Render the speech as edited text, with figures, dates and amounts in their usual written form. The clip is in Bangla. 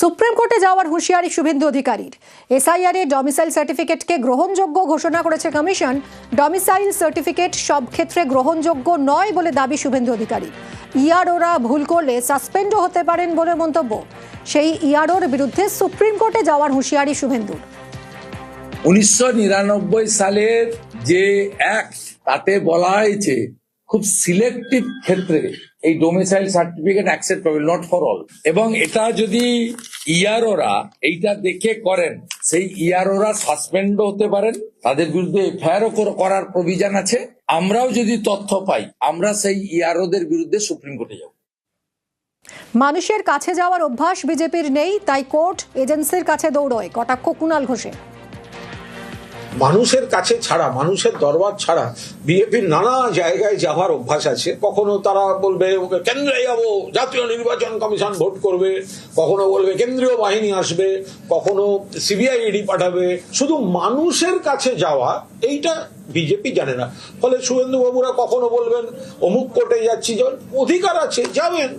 সুপ্রিম কোর্টে যাওয়ার হুঁশিয়ারি শুভেন্দু অধিকারীর। এসআইআর এ ডমিসাইল সার্টিফিকেটকে গ্রহণযোগ্য ঘোষণা করেছে কমিশন। ডমিসাইল সার্টিফিকেট সব ক্ষেত্রে গ্রহণযোগ্য নয় বলে দাবি শুভেন্দু অধিকারী। ইআরওরা ভুল করলে সাসপেন্ডও হতে পারেন বলে মন্তব্য। সেই ইআরওর বিরুদ্ধে সুপ্রিম কোর্টে যাওয়ার হুঁশিয়ারি শুভেন্দুর। 1999 সালের যে অ্যাক্ট তাতে বলা হয়েছে খুব সিলেক্টিভ ক্ষেত্রে এই domicile certificate acceptable, not for all. এবং এটা যদি ইআরওরা এইটা দেখে করেন, সেই ইআরওরা সাসপেন্ড হতে পারেন, তাদের বিরুদ্ধে এফআইআরও করার প্রভিশন আছে। আমরাও যদি তথ্য পাই, আমরা সেই ইআরওদের বিরুদ্ধে সুপ্রিম কোর্টে যাব। মানুষের কাছে যাওয়ার অভ্যাস বিজেপির নেই, তাই কোর্ট এজেন্সির কাছে দৌড়য়, কটাক্ষ কুণাল ঘোষের। মানুষের কাছে ছাড়া, মানুষের দরবার ছাড়া বিজেপির নানা জায়গায় যাওয়ার অভ্যাস আছে। কখনো তারা বলবে কেন্দ্রে যাবো, জাতীয় নির্বাচন কমিশন ভোট করবে, কখনো বলবে কেন্দ্রীয় বাহিনী আসবে, কখনো সিবিআই ইডি পাঠাবে। শুধু মানুষের কাছে যাওয়া এইটা বিজেপি জানে না। ফলে শুভেন্দু বাবুরা কখনো বলবেন অমুক কোর্টে যাচ্ছি, অধিকার আছে, যাবেন।